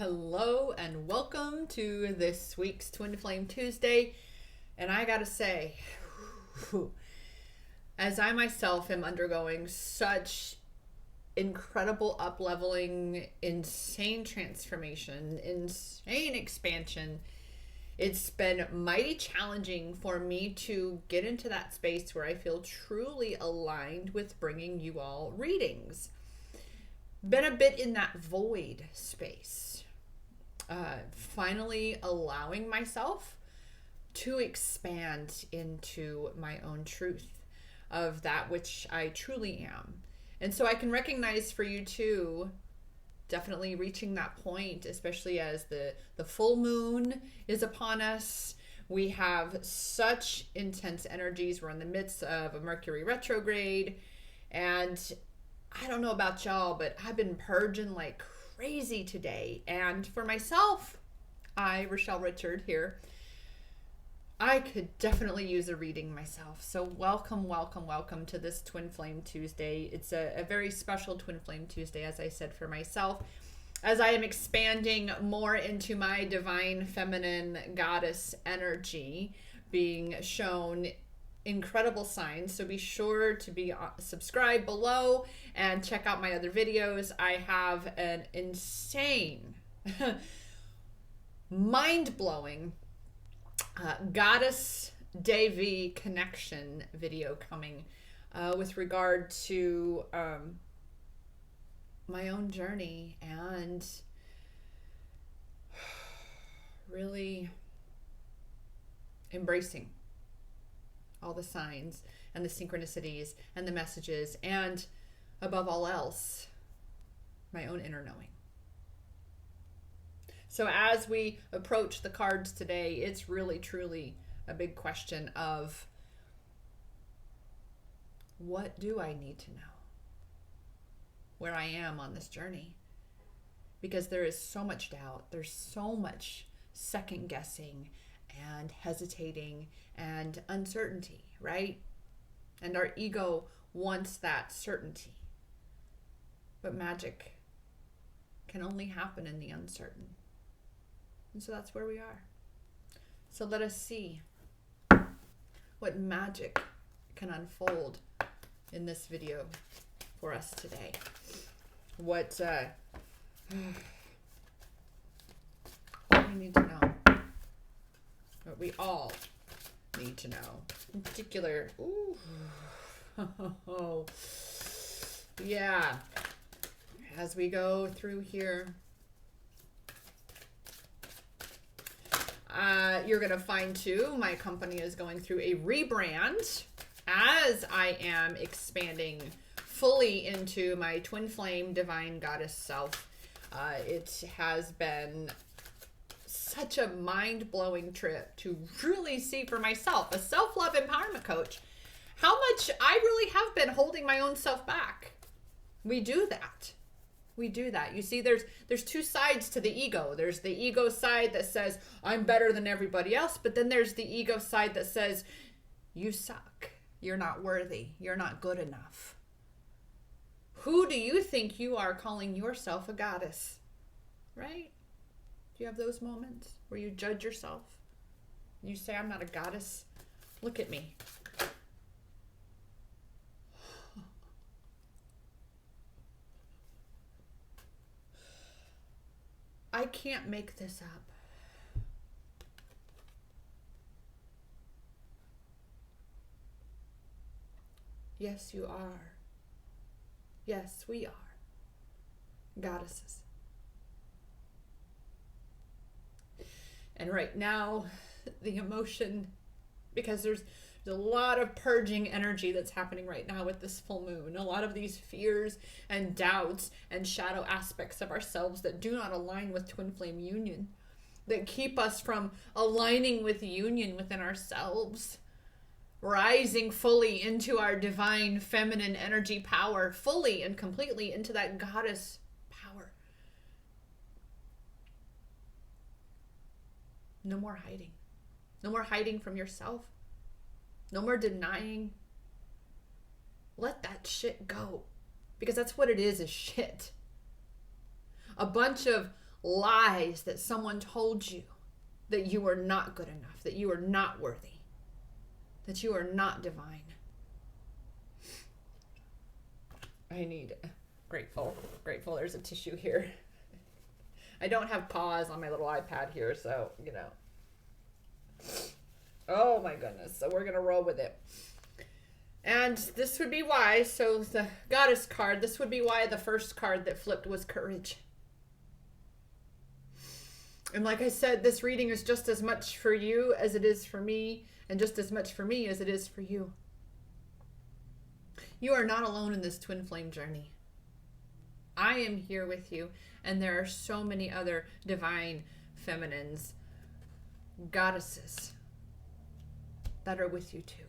Hello and welcome to this week's Twin Flame Tuesday. And I gotta say, as I myself am undergoing such incredible up-leveling, insane transformation, insane expansion, it's been mighty challenging for me to get into that space where I feel truly aligned with bringing you all readings. Been a bit in that void space. Finally allowing myself to expand into my own truth of that which I truly am. And so I can recognize for you too, definitely reaching that point, especially as the full moon is upon us. We have such intense energies. We're in the midst of a Mercury retrograde. And I don't know about y'all, but I've been purging like crazy today. And for myself, Rochelle Richard here, I could definitely use a reading myself. So welcome to this Twin Flame Tuesday. It's a very special Twin Flame Tuesday, as I said, for myself, as I am expanding more into my divine feminine goddess energy, being shown incredible signs. So be sure to be subscribed below and check out my other videos. I have an insane mind-blowing goddess Devi connection video coming with regard to my own journey and really embracing all the signs and the synchronicities and the messages, and above all else, my own inner knowing. So as we approach the cards today, it's really, truly a big question of, what do I need to know? Where I am on this journey? Because there is so much doubt. There's so much second guessing and hesitating and uncertainty, right? And our ego wants that certainty. But magic can only happen in the uncertain. And so that's where we are. So let us see what magic can unfold in this video for us today. What we need to know. What we all need to know. In particular, yeah. As we go through here, you're going to find too, my company is going through a rebrand as I am expanding fully into my twin flame divine goddess self. It has been such a mind-blowing trip to really see for myself, a self-love empowerment coach, how much I really have been holding my own self back. We do that. You see, there's two sides to the ego. There's the ego side that says, I'm better than everybody else. But then there's the ego side that says, you suck. You're not worthy. You're not good enough. Who do you think you are calling yourself a goddess? Right? Do you have those moments where you judge yourself? You say, I'm not a goddess. Look at me. I can't make this up. Yes, you are. Yes, we are goddesses. And right now, the emotion, because there's a lot of purging energy that's happening right now with this full moon. A lot of these fears and doubts and shadow aspects of ourselves that do not align with twin flame union, that keep us from aligning with union within ourselves, rising fully into our divine feminine energy power, fully and completely into that goddess power. No more hiding. No more hiding from yourself. No more denying. Let that shit go. Because that's what it is shit. A bunch of lies that someone told you that you are not good enough, that you are not worthy, that you are not divine. I need grateful. There's a tissue here. I don't have pause on my little iPad here, so, Oh my goodness. So we're going to roll with it. And this would be why, so the goddess card, this would be why the first card that flipped was courage. And like I said, this reading is just as much for you as it is for me, and just as much for me as it is for you. You are not alone in this twin flame journey. I am here with you, and there are so many other divine feminines, goddesses, that are with you too.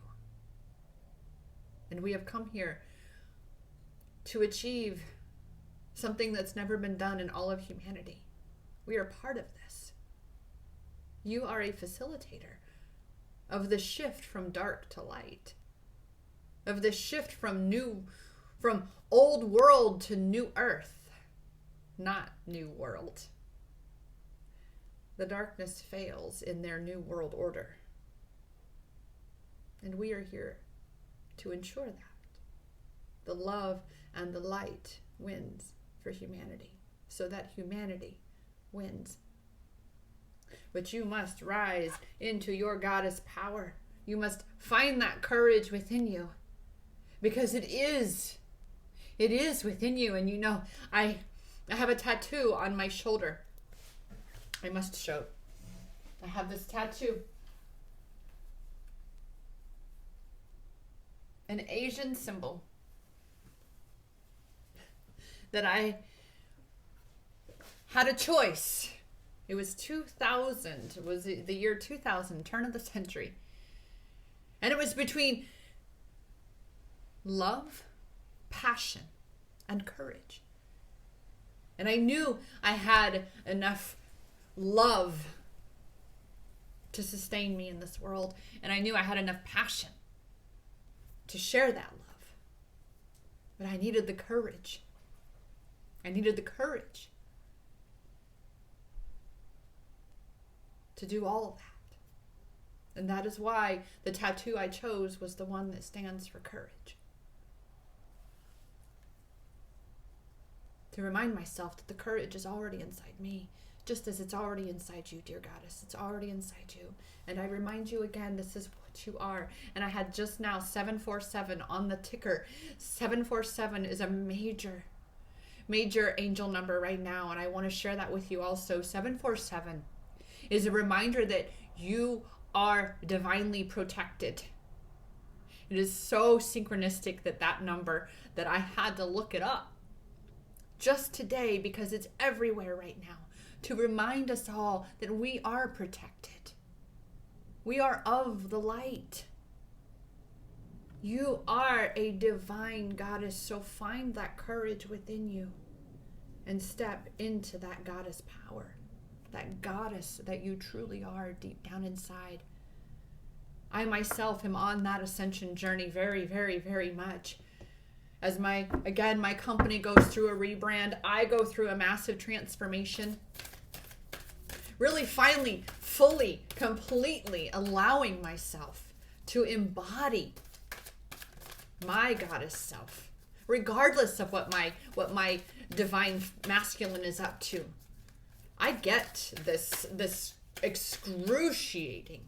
And we have come here to achieve something that's never been done in all of humanity. We are part of this. You are a facilitator of the shift from dark to light, of the shift from old world to new earth, not new world. The darkness fails in their new world order. And we are here to ensure that the love and the light wins for humanity, so that humanity wins. But you must rise into your goddess power. You must find that courage within you, because it is within you. And I have a tattoo on my shoulder. I must show. I have this tattoo. An Asian symbol that I had a choice. It was 2000. It was the year 2000, turn of the century. And it was between love, passion, and courage. And I knew I had enough love to sustain me in this world. And I knew I had enough passion to share that love. But I needed the courage. I needed the courage to do all of that. And that is why the tattoo I chose was the one that stands for courage. To remind myself that the courage is already inside me, just as it's already inside you, dear goddess. It's already inside you. And I remind you again, this is what you are. And I had just now 747 on the ticker. 747 is a major angel number right now. And I want to share that with you also. 747 is a reminder that you are divinely protected. It is so synchronistic that number, that I had to look it up just today, because it's everywhere right now, to remind us all that we are protected. We are of the light. You are a divine goddess, so find that courage within you and step into that goddess power, that goddess that you truly are deep down inside. I myself am on that ascension journey very, very, very much. As my company goes through a rebrand, I go through a massive transformation. Really finally, fully, completely allowing myself to embody my goddess self, regardless of what my divine masculine is up to. I get this excruciating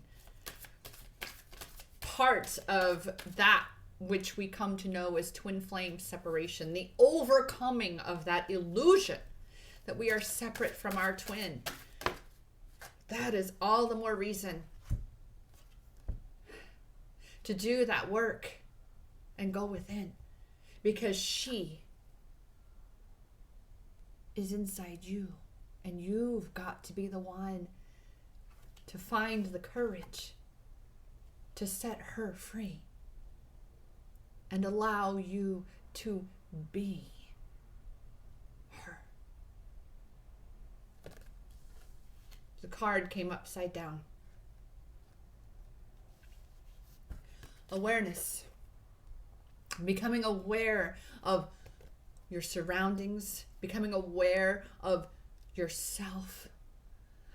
part of that which we come to know as twin flame separation, the overcoming of that illusion that we are separate from our twin. That is all the more reason to do that work and go within, because she is inside you, and you've got to be the one to find the courage to set her free and allow you to be her. The card came upside down. Awareness. Becoming aware of your surroundings, becoming aware of yourself,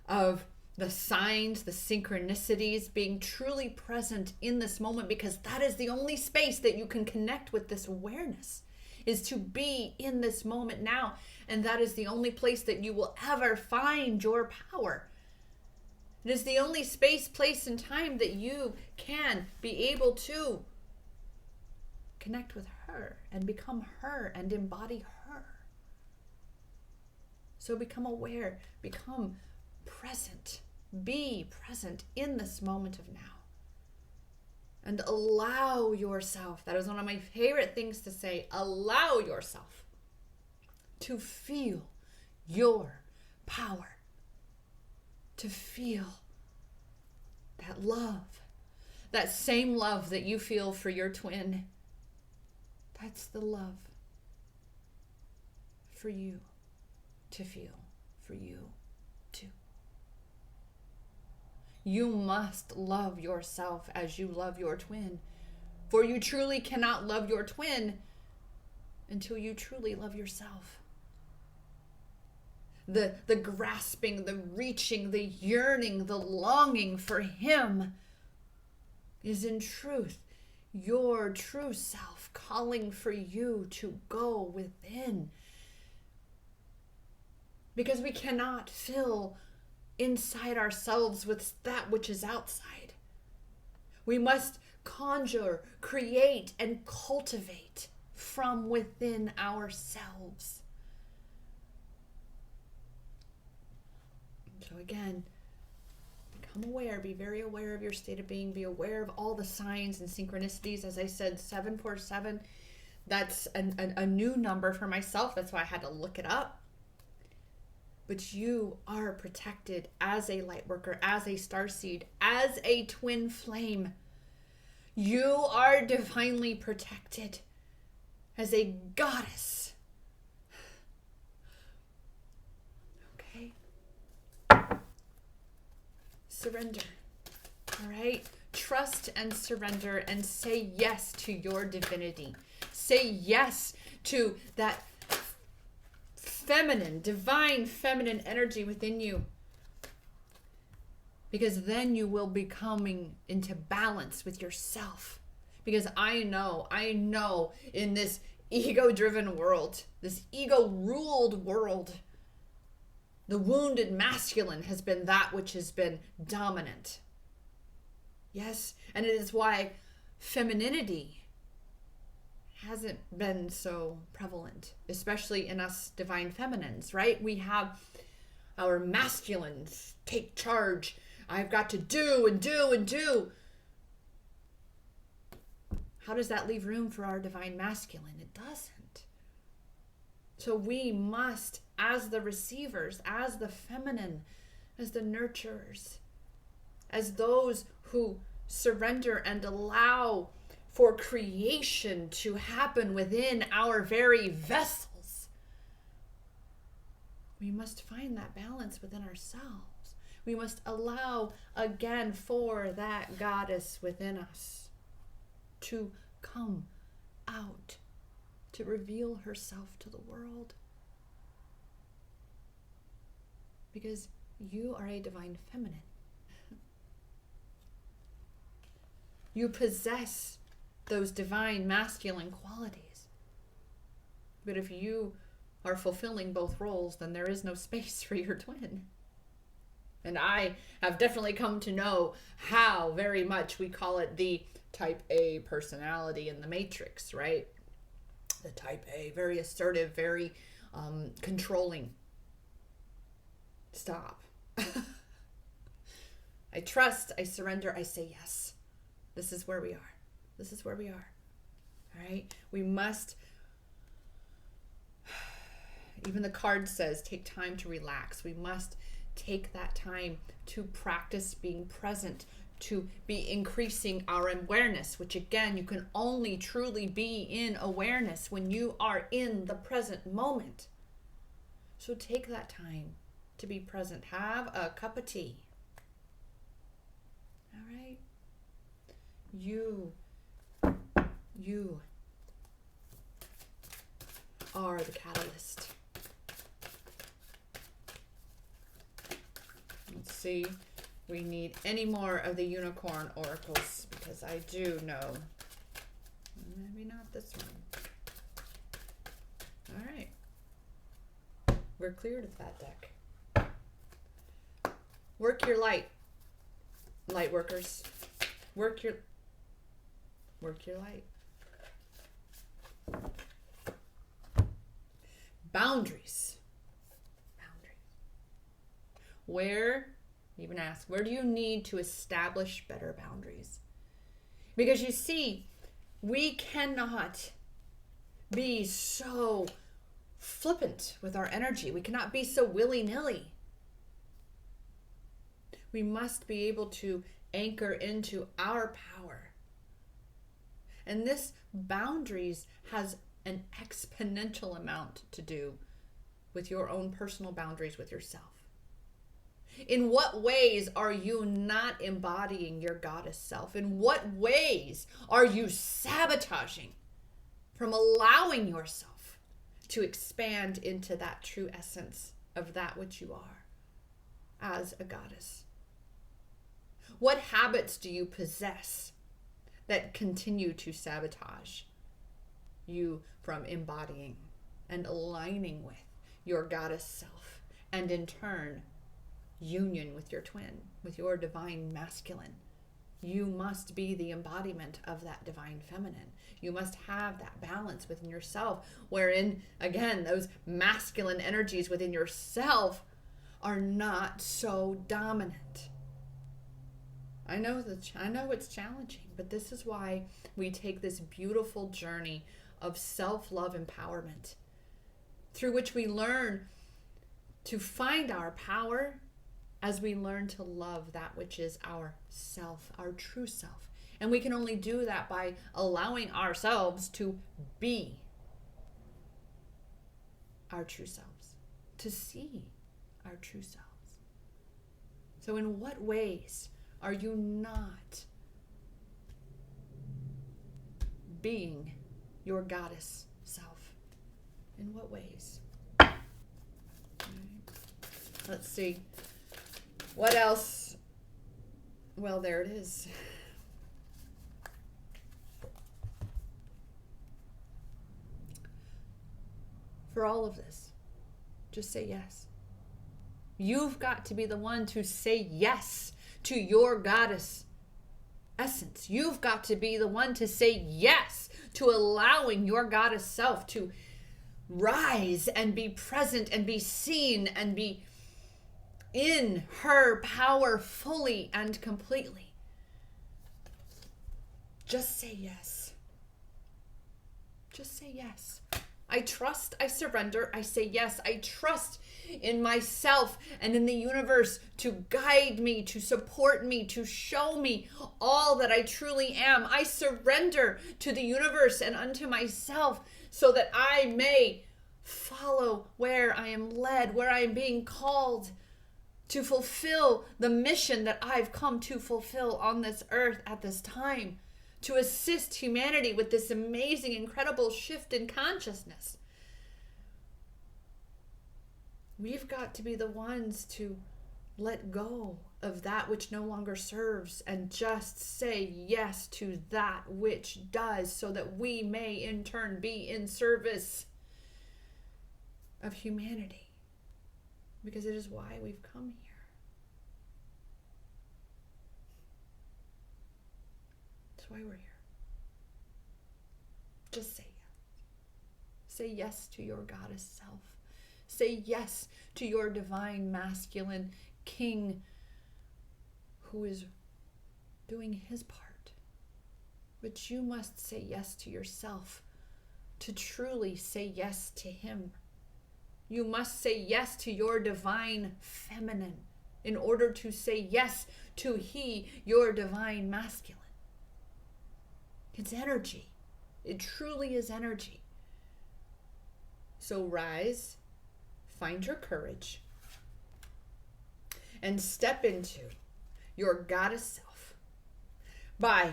of the signs, the synchronicities, being truly present in this moment, because that is the only space that you can connect with this awareness, is to be in this moment now. And that is the only place that you will ever find your power. It is the only space, place, and time that you can be able to connect with her and become her and embody her. So become aware, become present, be present in this moment of now. And allow yourself, that is one of my favorite things to say, allow yourself to feel your power, to feel that love, that same love that you feel for your twin. That's the love for you to feel, for you too. You must love yourself as you love your twin, for you truly cannot love your twin until you truly love yourself. The grasping, the reaching, the yearning, the longing for him is in truth your true self calling for you to go within. Because we cannot fill inside ourselves with that which is outside. We must conjure, create, and cultivate from within ourselves. So again, become aware, be very aware of your state of being, be aware of all the signs and synchronicities. As I said, 747, that's a new number for myself. That's why I had to look it up. But you are protected as a light worker, as a starseed, as a twin flame. You are divinely protected as a goddess. Okay? Surrender. All right? Trust and surrender and say yes to your divinity. Say yes to that feminine, divine feminine energy within you. Because then you will be coming into balance with yourself. Because I know in this ego-driven world, this ego-ruled world, the wounded masculine has been that which has been dominant. Yes, and it is why femininity hasn't been so prevalent, especially in us divine feminines, right? We have our masculines take charge. I've got to do and do and do. How does that leave room for our divine masculine? It doesn't. So we must, as the receivers, as the feminine, as the nurturers, as those who surrender and allow for creation to happen within our very vessels, we must find that balance within ourselves. We must allow again for that goddess within us to come out, to reveal herself to the world. Because you are a divine feminine. You possess those divine masculine qualities. But if you are fulfilling both roles, then there is no space for your twin. And I have definitely come to know how very much we call it the type A personality in the matrix, right? The type A, very assertive, very controlling. Stop. I trust, I surrender, I say yes. This is where we are. This is where we are. All right? We must, even the card says, take time to relax. We must take that time to practice being present, to be increasing our awareness, which again, you can only truly be in awareness when you are in the present moment. So take that time to be present. Have a cup of tea. All right? You are the catalyst. see. We need any more of the unicorn oracles, because I do know. Maybe not this one. All right. We're cleared of that deck. Work your light, light workers. Work your light. Boundaries. Where, even ask, where do you need to establish better boundaries? Because you see, we cannot be so flippant with our energy. We cannot be so willy-nilly. We must be able to anchor into our power. And this boundaries has an exponential amount to do with your own personal boundaries with yourself. In what ways are you not embodying your goddess self? In what ways are you sabotaging from allowing yourself to expand into that true essence of that which you are as a goddess? What habits do you possess that continue to sabotage you from embodying and aligning with your goddess self, and in turn, union with your twin, with your divine masculine? You must be the embodiment of that divine feminine. You must have that balance within yourself, wherein, again, those masculine energies within yourself are not so dominant. I know it's challenging, but this is why we take this beautiful journey of self-love empowerment, through which we learn to find our power as we learn to love that which is our self, our true self. And we can only do that by allowing ourselves to be our true selves, to see our true selves. So in what ways are you not being your goddess self? In what ways? Let's see. What else? Well, there it is. For all of this, just say yes. You've got to be the one to say yes to your goddess essence. You've got to be the one to say yes to allowing your goddess self to rise and be present and be seen and be in her power fully and completely. Just say yes. Just say yes. I trust, I surrender, I say yes. I trust in myself and in the universe to guide me, to support me, to show me all that I truly am. I surrender to the universe and unto myself so that I may follow where I am led, where I am being called to fulfill the mission that I've come to fulfill on this earth at this time, to assist humanity with this amazing, incredible shift in consciousness. We've got to be the ones to let go of that which no longer serves and just say yes to that which does, so that we may in turn be in service of humanity. Because it is why we've come here. That's why we're here. Just say yes. Say yes to your goddess self. Say yes to your divine masculine king who is doing his part. But you must say yes to yourself to truly say yes to him. You must say yes to your divine feminine in order to say yes to he, your divine masculine. It's energy. It truly is energy. So rise, find your courage, and step into your goddess self by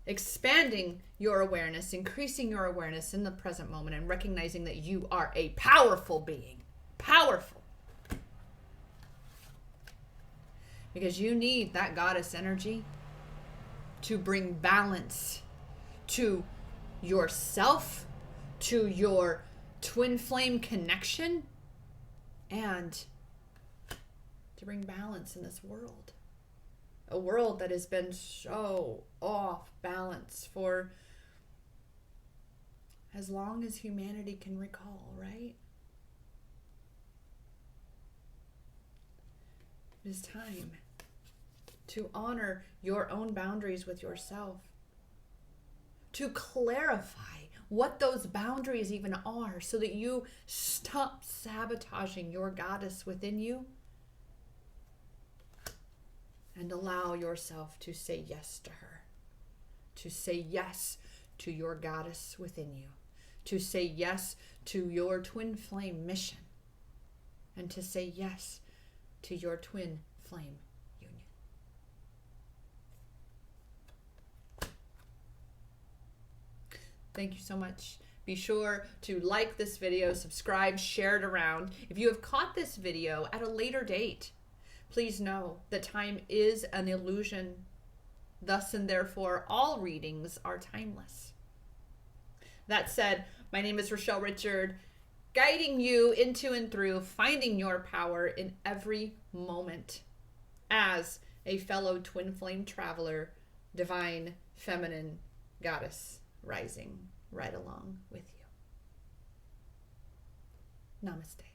expanding your awareness, increasing your awareness in the present moment, and recognizing that you are a powerful being. Powerful. because you need that goddess energy to bring balance to yourself, to your twin flame connection, and to bring balance in this world. A world that has been so off balance for as long as humanity can recall, right? It is time to honor your own boundaries with yourself, to clarify what those boundaries even are so that you stop sabotaging your goddess within you and allow yourself to say yes to her, to say yes to your goddess within you, to say yes to your twin flame mission, and to say yes to your twin flame union. Thank you so much. Be sure to like this video, subscribe, share it around. If you have caught this video at a later date, please know that time is an illusion. Thus and therefore, all readings are timeless. That said, my name is Rochelle Richard, guiding you into and through finding your power in every moment as a fellow twin flame traveler, divine feminine goddess rising right along with you. Namaste.